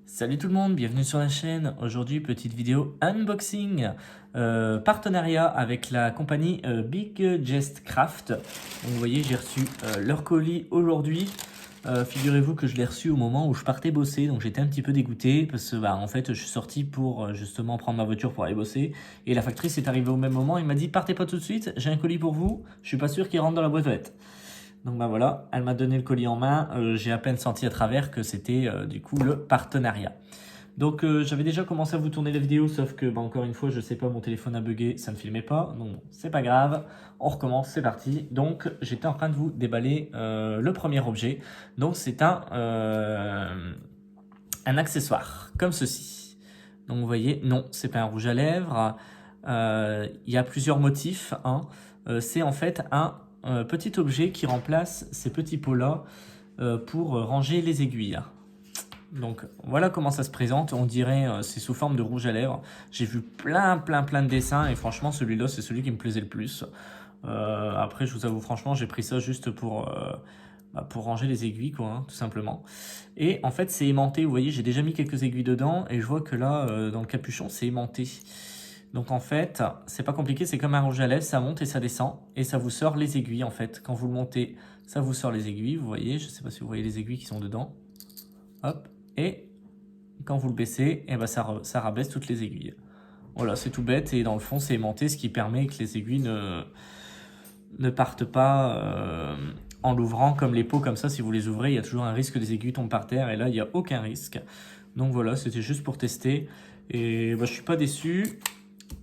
Salut tout le monde, bienvenue sur la chaîne. Aujourd'hui, petite vidéo unboxing, partenariat avec la compagnie Big Jest Craft. Donc, vous voyez, j'ai reçu leur colis aujourd'hui. Figurez-vous que je l'ai reçu au moment où je partais bosser, donc j'étais un petit peu dégoûté parce que en fait je suis sorti pour justement prendre ma voiture pour aller bosser et la factrice est arrivée au même moment. Il m'a dit partez pas tout de suite, j'ai un colis pour vous, je suis pas sûr qu'il rentre dans la boîte aux lettres. Donc voilà, elle m'a donné le colis en main, j'ai à peine senti à travers que c'était du coup le partenariat. Donc j'avais déjà commencé à vous tourner la vidéo, sauf que encore une fois, je sais pas, mon téléphone a bugué, ça ne filmait pas, donc c'est pas grave, on recommence, c'est parti. Donc j'étais en train de vous déballer le premier objet, donc c'est un accessoire, comme ceci. Donc vous voyez, non, c'est pas un rouge à lèvres, il y a plusieurs motifs, hein. C'est en fait un petit objet qui remplace ces petits pots-là pour ranger les aiguilles. Donc voilà comment ça se présente, on dirait c'est sous forme de rouge à lèvres. J'ai vu plein de dessins et franchement celui-là c'est celui qui me plaisait le plus. Après je vous avoue franchement j'ai pris ça juste pour ranger les aiguilles quoi, hein, tout simplement. Et en fait c'est aimanté, vous voyez j'ai déjà mis quelques aiguilles dedans et je vois que là dans le capuchon c'est aimanté. Donc en fait c'est pas compliqué, c'est comme un rouge à lèvres, ça monte et ça descend et ça vous sort les aiguilles en fait. Quand vous le montez ça vous sort les aiguilles, vous voyez, je sais pas si vous voyez les aiguilles qui sont dedans. Hop. Et quand vous le baissez, eh ben ça rabaisse toutes les aiguilles. Voilà, c'est tout bête et dans le fond c'est aimanté, ce qui permet que les aiguilles ne partent pas en l'ouvrant comme les pots comme ça. Si vous les ouvrez, il y a toujours un risque que les aiguilles tombent par terre et là il n'y a aucun risque. Donc voilà, c'était juste pour tester et je suis pas déçu.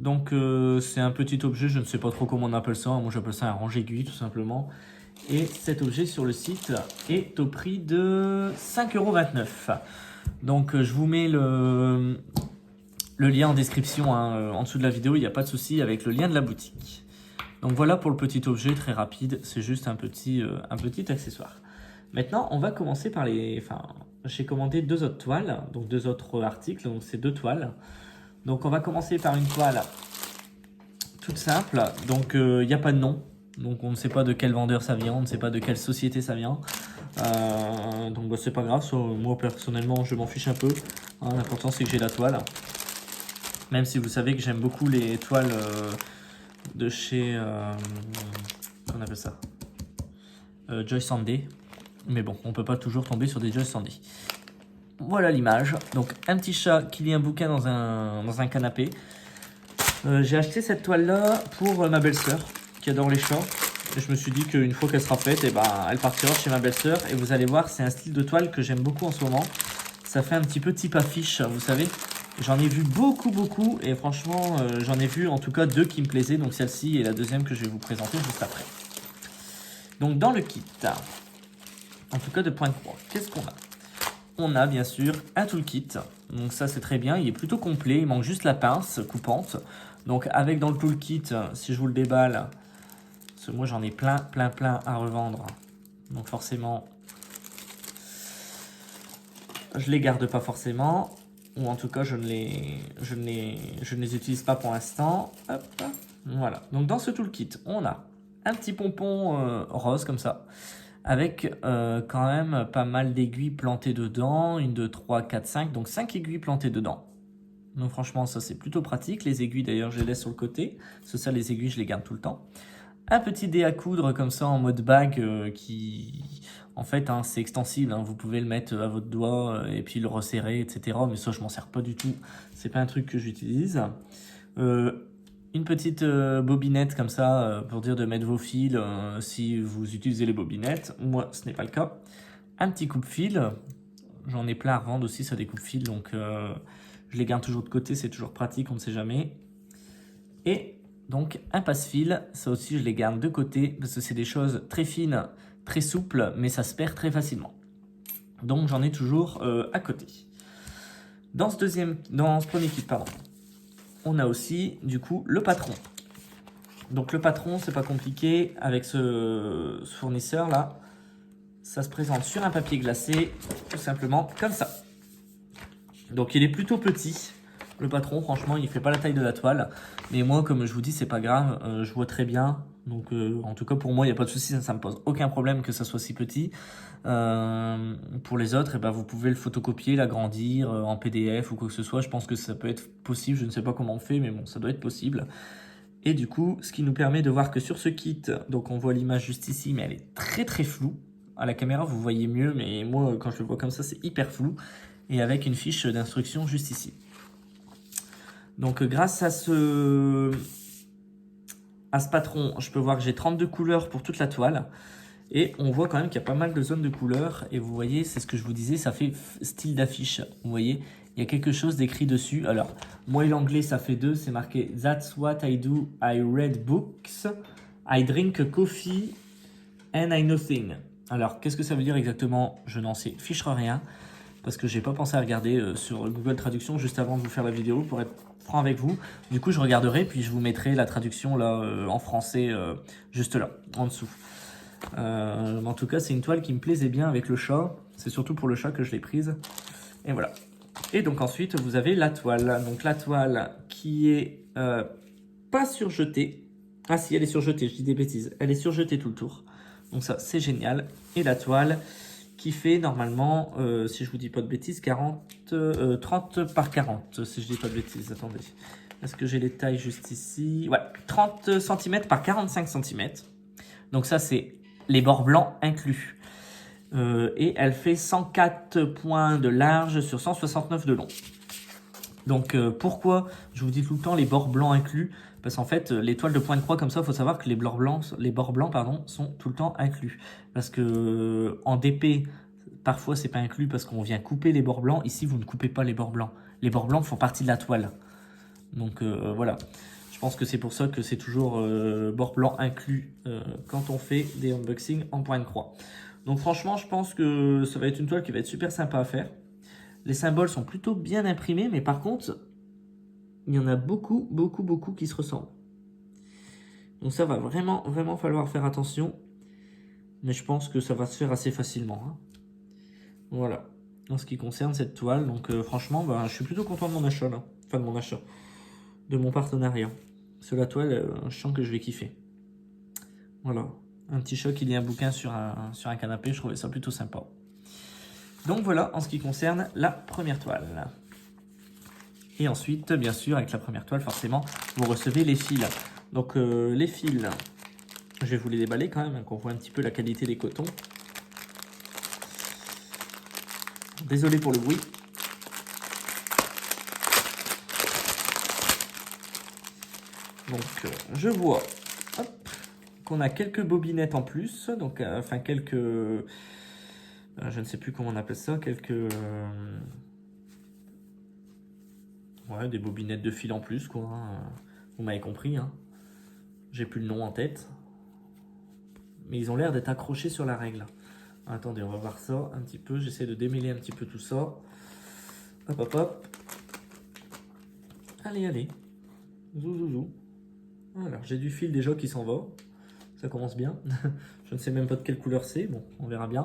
Donc c'est un petit objet, je ne sais pas trop comment on appelle ça, moi j'appelle ça un range-aiguille tout simplement. Et cet objet sur le site est au prix de 5,29 €. Donc je vous mets le lien en description hein, en dessous de la vidéo, il n'y a pas de souci avec le lien de la boutique. Donc voilà pour le petit objet très rapide, c'est juste un petit accessoire. Maintenant on va commencer par les... j'ai commandé deux autres toiles, donc deux autres articles, donc c'est deux toiles. Donc on va commencer par une toile toute simple, donc il n'y a pas de nom. Donc on ne sait pas de quel vendeur ça vient, on ne sait pas de quelle société ça vient. Donc c'est pas grave, moi personnellement je m'en fiche un peu. Hein, l'important c'est que j'ai la toile. Même si vous savez que j'aime beaucoup les toiles de chez... comment on appelle ça, Joyce & Day. Mais bon, on peut pas toujours tomber sur des Joyce & Day. Voilà l'image. Donc un petit chat qui lit un bouquin dans un canapé. J'ai acheté cette toile là pour ma belle-sœur qui adore les chats. Et je me suis dit qu'une fois qu'elle sera faite, elle partira chez ma belle-sœur. Et vous allez voir, c'est un style de toile que j'aime beaucoup en ce moment. Ça fait un petit peu type affiche, vous savez. J'en ai vu beaucoup. Et franchement, j'en ai vu en tout cas deux qui me plaisaient. Donc celle-ci et la deuxième que je vais vous présenter juste après. Donc dans le kit, en tout cas de Pointe-Croix, qu'est-ce qu'on a? On a bien sûr un toolkit. Donc ça c'est très bien, il est plutôt complet. Il manque juste la pince coupante. Donc avec dans le toolkit, si je vous le déballe, parce que moi j'en ai plein à revendre. Donc forcément, je les garde pas forcément. Ou en tout cas, je ne les utilise pas pour l'instant. Voilà. Donc dans ce toolkit, on a un petit pompon rose comme ça. Avec quand même pas mal d'aiguilles plantées dedans. 1, 2, 3, 4, 5. Donc 5 aiguilles plantées dedans. Donc franchement ça c'est plutôt pratique. Les aiguilles d'ailleurs je les laisse sur le côté. Parce que ça les aiguilles je les garde tout le temps. Un petit dé à coudre comme ça en mode bague qui en fait hein, c'est extensible. Hein, vous pouvez le mettre à votre doigt et puis le resserrer etc. Mais ça je m'en sers pas du tout. C'est pas un truc que j'utilise. Une petite bobinette comme ça pour dire de mettre vos fils si vous utilisez les bobinettes. Moi ce n'est pas le cas. Un petit coupe-fil. J'en ai plein à revendre aussi ça des coupe-fils donc... je les garde toujours de côté, c'est toujours pratique, on ne sait jamais. Et donc un passe-fil, ça aussi je les garde de côté parce que c'est des choses très fines, très souples, mais ça se perd très facilement. Donc j'en ai toujours à côté. Dans ce premier kit, on a aussi du coup le patron. Donc le patron, c'est pas compliqué avec ce fournisseur là. Ça se présente sur un papier glacé, tout simplement comme ça. Donc il est plutôt petit, le patron, franchement il fait pas la taille de la toile. Mais moi comme je vous dis c'est pas grave, je vois très bien Donc en tout cas pour moi il n'y a pas de souci, ça me pose aucun problème que ça soit si petit. Pour les autres, eh ben, vous pouvez le photocopier, l'agrandir en PDF ou quoi que ce soit. Je pense que ça peut être possible, je ne sais pas comment on fait, mais bon, ça doit être possible. Et du coup, ce qui nous permet de voir que sur ce kit, donc on voit l'image juste ici, mais elle est très très floue. À la caméra, vous voyez mieux, mais moi, quand je le vois comme ça, c'est hyper flou. Et avec une fiche d'instruction juste ici. Donc grâce à ce patron, je peux voir que j'ai 32 couleurs pour toute la toile. Et on voit quand même qu'il y a pas mal de zones de couleurs. Et vous voyez, c'est ce que je vous disais, ça fait style d'affiche. Vous voyez, il y a quelque chose d'écrit dessus. Alors, moi et l'anglais, ça fait 2. C'est marqué « That's what I do. I read books. I drink coffee. And I know things ». Alors, qu'est-ce que ça veut dire exactement? Je n'en sais fichre rien. Parce que j'ai pas pensé à regarder sur Google Traduction juste avant de vous faire la vidéo pour être franc avec vous. Du coup, je regarderai, puis je vous mettrai la traduction là en français juste là, en dessous. En tout cas, c'est une toile qui me plaisait bien avec le chat. C'est surtout pour le chat que je l'ai prise. Et voilà. Et donc ensuite, vous avez la toile. Donc la toile qui est pas surjetée. Ah si, elle est surjetée, je dis des bêtises. Elle est surjetée tout le tour. Donc ça, c'est génial. Et la toile qui fait normalement, si je vous dis pas de bêtises, 30 par 40, si je dis pas de bêtises. Attendez. Est-ce que j'ai les tailles juste ici? Ouais, 30 cm par 45 cm. Donc ça, c'est les bords blancs inclus. Et elle fait 104 points de large sur 169 de long. Donc pourquoi je vous dis tout le temps les bords blancs inclus? Parce qu'en fait, les toiles de point de croix comme ça, il faut savoir que les bords blancs sont tout le temps inclus. Parce que en DP, parfois c'est pas inclus parce qu'on vient couper les bords blancs. Ici, vous ne coupez pas les bords blancs. Les bords blancs font partie de la toile. Donc voilà. Je pense que c'est pour ça que c'est toujours bord blanc inclus quand on fait des unboxings en point de croix. Donc franchement, je pense que ça va être une toile qui va être super sympa à faire. Les symboles sont plutôt bien imprimés, mais par contre, il y en a beaucoup qui se ressemblent. Donc ça va vraiment falloir faire attention. Mais je pense que ça va se faire assez facilement. Hein. Voilà, en ce qui concerne cette toile. Donc franchement, bah, je suis plutôt content de mon achat là. Enfin de mon achat, de mon partenariat. Sur la toile, je sens que je vais kiffer. Voilà, un petit choc, il y a un bouquin sur un canapé, je trouvais ça plutôt sympa. Donc voilà, en ce qui concerne la première toile. Et ensuite, bien sûr, avec la première toile, forcément, vous recevez les fils. Donc les fils, je vais vous les déballer quand même, hein, qu'on voit un petit peu la qualité des cotons. Désolé pour le bruit. Donc je vois qu'on a quelques bobinettes en plus, donc enfin quelques, je ne sais plus comment on appelle ça, ouais, des bobinettes de fil en plus quoi. Hein. Vous m'avez compris, hein. J'ai plus le nom en tête, mais ils ont l'air d'être accrochés sur la règle. Attendez, on va voir ça un petit peu. J'essaie de démêler un petit peu tout ça. Hop hop hop. Allez. Zou. Alors, j'ai du fil déjà qui s'en va. Ça commence bien. Je ne sais même pas de quelle couleur c'est. Bon, on verra bien.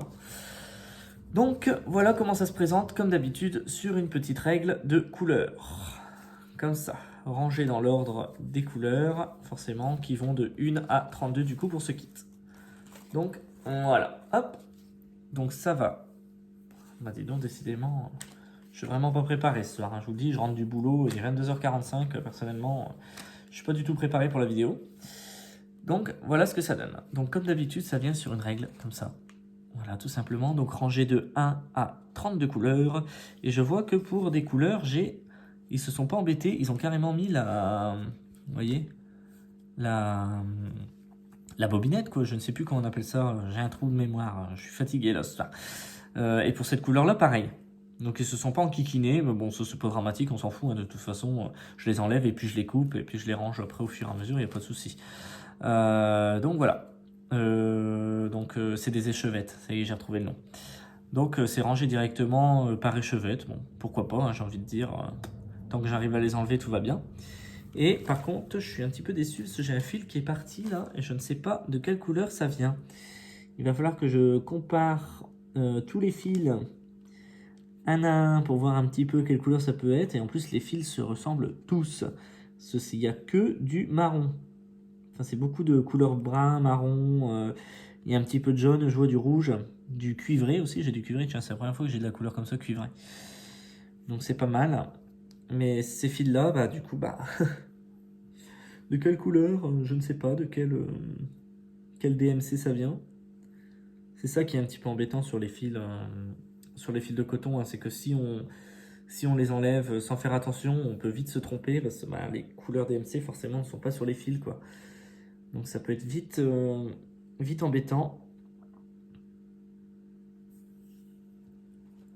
Donc, voilà comment ça se présente, comme d'habitude, sur une petite règle de couleurs. Comme ça, rangé dans l'ordre des couleurs, forcément, qui vont de 1 à 32 du coup pour ce kit. Donc, voilà. Hop. Donc, ça va. Bah, dis donc, décidément, je suis vraiment pas préparé ce soir. Hein. Je vous le dis, je rentre du boulot, il est 22h45. Personnellement, je suis pas du tout préparé pour la vidéo. Donc, voilà ce que ça donne. Donc, comme d'habitude, ça vient sur une règle, comme ça. Voilà, tout simplement. Donc, rangé de 1 à 32 couleurs. Et je vois que pour des couleurs, ils se sont pas embêtés. Ils ont carrément mis vous voyez, la bobinette, quoi. Je ne sais plus comment on appelle ça. J'ai un trou de mémoire. Je suis fatigué, là, ce soir. Et pour cette couleur-là, pareil. Donc, ils se sont pas enquiquinés. Mais bon, ça, c'est pas dramatique. On s'en fout. Hein, de toute façon, je les enlève et puis je les coupe. Et puis, je les range après au fur et à mesure. Il n'y a pas de souci. Donc, voilà. C'est des échevettes. Ça y est, j'ai retrouvé le nom. Donc, c'est rangé directement par échevette. Bon, pourquoi pas, hein, j'ai envie de dire. Tant que j'arrive à les enlever, tout va bien. Et par contre, je suis un petit peu déçu parce que j'ai un fil qui est parti là et je ne sais pas de quelle couleur ça vient. Il va falloir que je compare tous les fils un à un pour voir un petit peu quelle couleur ça peut être. Et en plus, les fils se ressemblent tous. Il n'y a que du marron. Enfin, c'est beaucoup de couleurs brun, marron. Il y a un petit peu de jaune, je vois du rouge, du cuivré aussi. J'ai du cuivré, tiens, c'est la première fois que j'ai de la couleur comme ça, cuivré. Donc c'est pas mal. Mais ces fils-là, bah du coup, bah... de quelle couleur? Je ne sais pas. De quel DMC ça vient. C'est ça qui est un petit peu embêtant sur les fils de coton. Hein, c'est que si on les enlève sans faire attention, on peut vite se tromper. Parce que bah, les couleurs DMC, forcément, ne sont pas sur les fils, quoi. Donc ça peut être vite embêtant.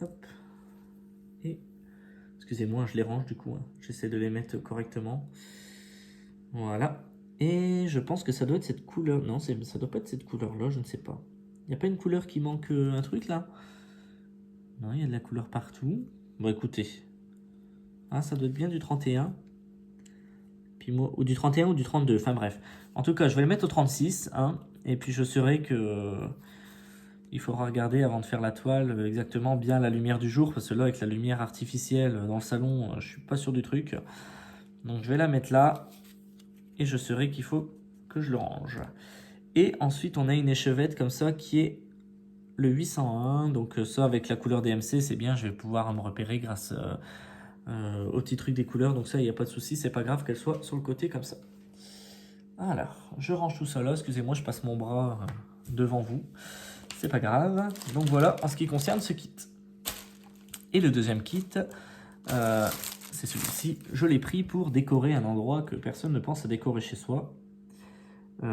Hop. Et excusez-moi, je les range du coup. Hein. J'essaie de les mettre correctement. Voilà. Et je pense que ça doit être cette couleur. Non, ça doit pas être cette couleur-là, je ne sais pas. Il n'y a pas une couleur qui manque un truc là? Non, il y a de la couleur partout. Bon, écoutez. Ah, ça doit être bien du 31. Puis moi, ou du 31 ou du 32. Enfin bref. En tout cas, je vais le mettre au 36. Hein, et puis je saurai que... il faudra regarder avant de faire la toile exactement bien la lumière du jour. Parce que là, avec la lumière artificielle dans le salon, je suis pas sûr du truc. Donc je vais la mettre là. Et je saurai qu'il faut que je le range. Et ensuite, on a une échevette comme ça qui est le 801. Donc ça, avec la couleur DMC, c'est bien. Je vais pouvoir me repérer grâce au petit truc des couleurs. Donc ça, il n'y a pas de souci. C'est pas grave qu'elle soit sur le côté comme ça. Alors, je range tout ça là. Excusez-moi, je passe mon bras devant vous. C'est pas grave. Donc voilà, en ce qui concerne ce kit. Et le deuxième kit, c'est celui-ci. Je l'ai pris pour décorer un endroit que personne ne pense à décorer chez soi. Vous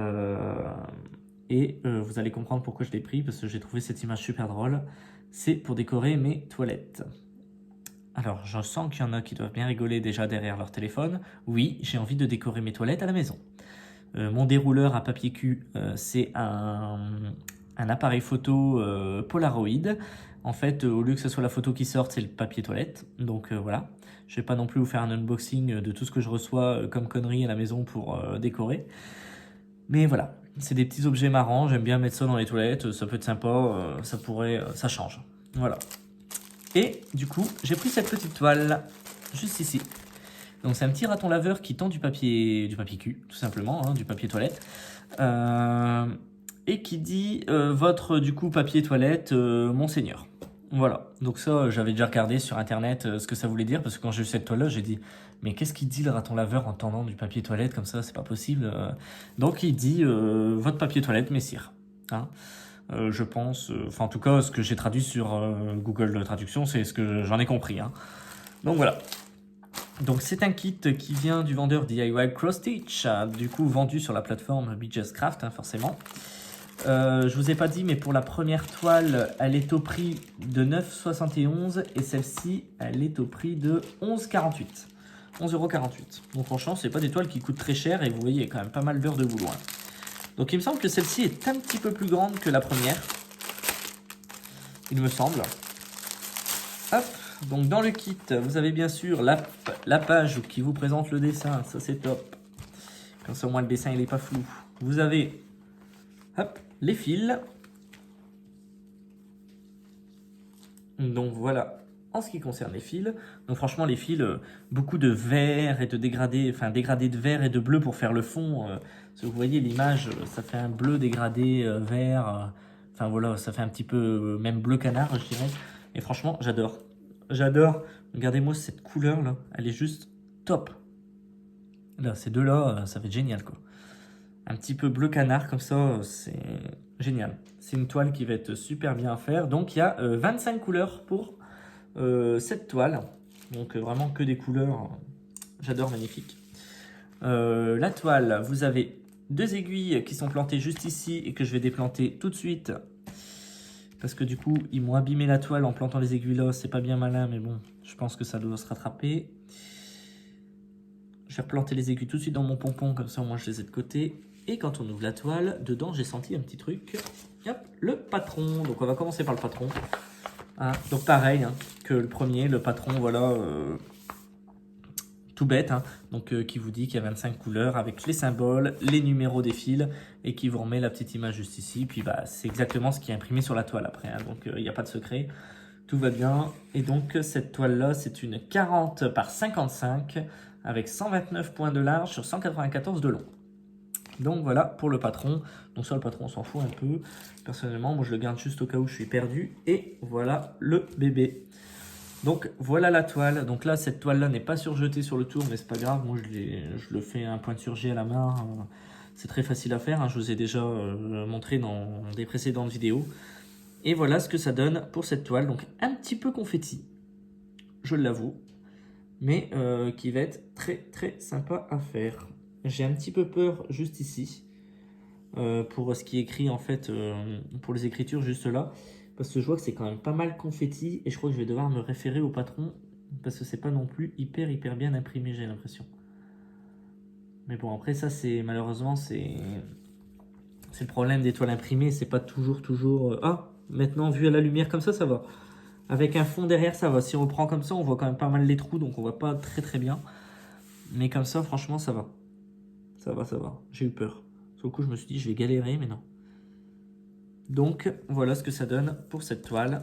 allez comprendre pourquoi je l'ai pris, parce que j'ai trouvé cette image super drôle. C'est pour décorer mes toilettes. Alors, je sens qu'il y en a qui doivent bien rigoler déjà derrière leur téléphone. Oui, j'ai envie de décorer mes toilettes à la maison. Mon dérouleur à papier cul, c'est un appareil photo Polaroid. En fait, au lieu que ce soit la photo qui sorte, c'est le papier toilette. Donc voilà, je vais pas non plus vous faire un unboxing de tout ce que je reçois comme conneries à la maison pour décorer. Mais voilà, c'est des petits objets marrants, j'aime bien mettre ça dans les toilettes, ça peut être sympa, ça change. Voilà. Et du coup, j'ai pris cette petite toile, juste ici. Donc c'est un petit raton laveur qui tend du papier cul, tout simplement, hein, du papier toilette. Et qui dit votre du coup papier toilette Monseigneur. Voilà, donc ça j'avais déjà regardé sur internet ce que ça voulait dire, parce que quand j'ai vu cette toile là j'ai dit mais qu'est-ce qu'il dit le raton laveur en tendant du papier toilette comme ça, c'est pas possible. Donc il dit votre papier toilette messire. Hein. Je pense, enfin en tout cas ce que j'ai traduit sur Google Traduction, c'est ce que j'en ai compris. Hein. Donc voilà. Donc c'est un kit qui vient du vendeur DIY Cross Stitch, du coup vendu sur la plateforme BeJustCraft, hein, forcément. Je vous ai pas dit, mais pour la première toile, elle est au prix de 9,71 et celle-ci, elle est au prix de 11,48. 11,48 €. Donc franchement, c'est pas des toiles qui coûtent très cher et vous voyez, il y a quand même pas mal d'heures de boulot. Hein. Donc il me semble que celle-ci est un petit peu plus grande que la première. Il me semble. Hop. Donc dans le kit, vous avez bien sûr la page qui vous présente le dessin, ça c'est top. Comme ça au moins le dessin il est pas flou. Vous avez hop, les fils. Donc voilà, en ce qui concerne les fils. Donc franchement les fils, beaucoup de vert et de dégradé, enfin dégradé de vert et de bleu pour faire le fond. Si vous voyez l'image, ça fait un bleu dégradé vert. Enfin voilà, ça fait un petit peu même bleu canard je dirais. Et franchement j'adore. J'adore. Regardez-moi cette couleur là, elle est juste top. Là, ces deux là, ça va être génial quoi. Un petit peu bleu canard comme ça, c'est génial. C'est une toile qui va être super bien à faire. Donc il y a 25 couleurs pour cette toile. Donc vraiment que des couleurs, j'adore, magnifique. La toile, vous avez deux aiguilles qui sont plantées juste ici et que je vais déplanter tout de suite. Parce que du coup, ils m'ont abîmé la toile en plantant les aiguilles là. C'est pas bien malin, mais bon, je pense que ça doit se rattraper. Je vais replanter les aiguilles tout de suite dans mon pompon, comme ça au moins je les ai de côté. Et quand on ouvre la toile, dedans j'ai senti un petit truc. Hop, le patron. Donc on va commencer par le patron. Hein, donc pareil hein, que le premier, le patron, voilà, tout bête. Hein, donc qui vous dit qu'il y a 25 couleurs avec les symboles, les numéros des fils et qui vous remet la petite image juste ici. Puis bah c'est exactement ce qui est imprimé sur la toile après. Hein, donc il n'y a pas de secret. Tout va bien. Et donc cette toile là, c'est une 40 par 55 avec 129 points de large sur 194 de long. Donc voilà pour le patron. Donc ça, le patron, on s'en fout un peu. Personnellement, moi je le garde juste au cas où je suis perdu. Et voilà le bébé. Donc voilà la toile. Donc là, cette toile-là n'est pas surjetée sur le tour, mais c'est pas grave. Moi, je le fais un point de surjet à la main. C'est très facile à faire, hein. Je vous ai déjà montré dans des précédentes vidéos. Et voilà ce que ça donne pour cette toile. Donc un petit peu confetti, je l'avoue, mais qui va être très très sympa à faire. J'ai un petit peu peur juste ici, pour ce qui est écrit en fait, pour les écritures juste là. Parce que je vois que c'est quand même pas mal confetti et je crois que je vais devoir me référer au patron parce que c'est pas non plus hyper bien imprimé, j'ai l'impression. Mais bon, après ça, c'est malheureusement, c'est le problème des toiles imprimées, c'est pas toujours... Ah, maintenant, vu à la lumière comme ça va. Avec un fond derrière, ça va. Si on le prend comme ça, on voit quand même pas mal les trous, donc on voit pas très bien. Mais comme ça, franchement, ça va. Ça va. J'ai eu peur. Sur le coup, je me suis dit, je vais galérer, mais non. Donc, voilà ce que ça donne pour cette toile.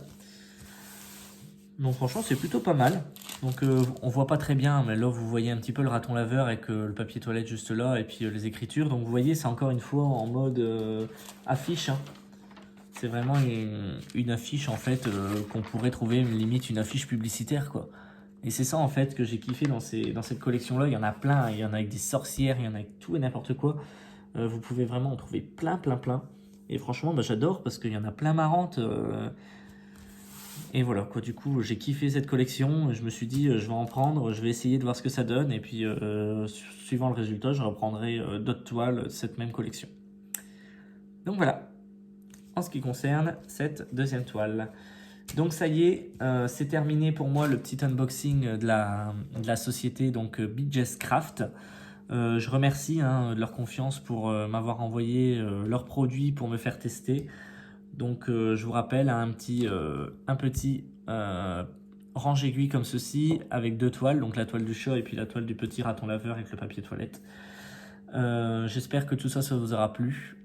Donc, franchement, c'est plutôt pas mal. Donc, on voit pas très bien, mais là, vous voyez un petit peu le raton laveur avec le papier toilette juste là, et puis les écritures. Donc, vous voyez, c'est encore une fois en mode affiche, hein. C'est vraiment une affiche, en fait, qu'on pourrait trouver limite une affiche publicitaire, quoi. Et c'est ça, en fait, que j'ai kiffé dans cette collection-là. Il y en a plein. Il y en a avec des sorcières, il y en a avec tout et n'importe quoi. Vous pouvez vraiment en trouver plein. Et franchement, bah, j'adore parce qu'il y en a plein marrantes. Et voilà, quoi. Du coup, j'ai kiffé cette collection. Je me suis dit, je vais en prendre, je vais essayer de voir ce que ça donne. Et puis, suivant le résultat, je reprendrai d'autres toiles de cette même collection. Donc voilà, en ce qui concerne cette deuxième toile. Donc ça y est, c'est terminé pour moi le petit unboxing de la société donc Biggest Craft. Je remercie de leur confiance pour m'avoir envoyé leurs produits pour me faire tester. Donc je vous rappelle un petit range aiguille comme ceci avec deux toiles, donc la toile du chat et puis la toile du petit raton laveur avec le papier toilette. J'espère que tout ça vous aura plu.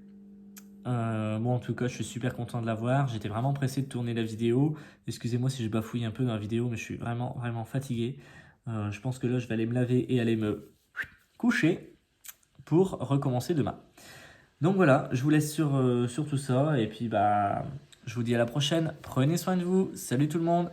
Moi en tout cas je suis super content de l'avoir. J'étais vraiment pressé de tourner la vidéo. Excusez-moi si je bafouille un peu dans la vidéo, mais je suis vraiment fatigué. Je pense que là je vais aller me laver et aller me coucher pour recommencer demain. Donc voilà, je vous laisse sur tout ça et puis bah je vous dis à la prochaine. Prenez soin de vous. Salut tout le monde.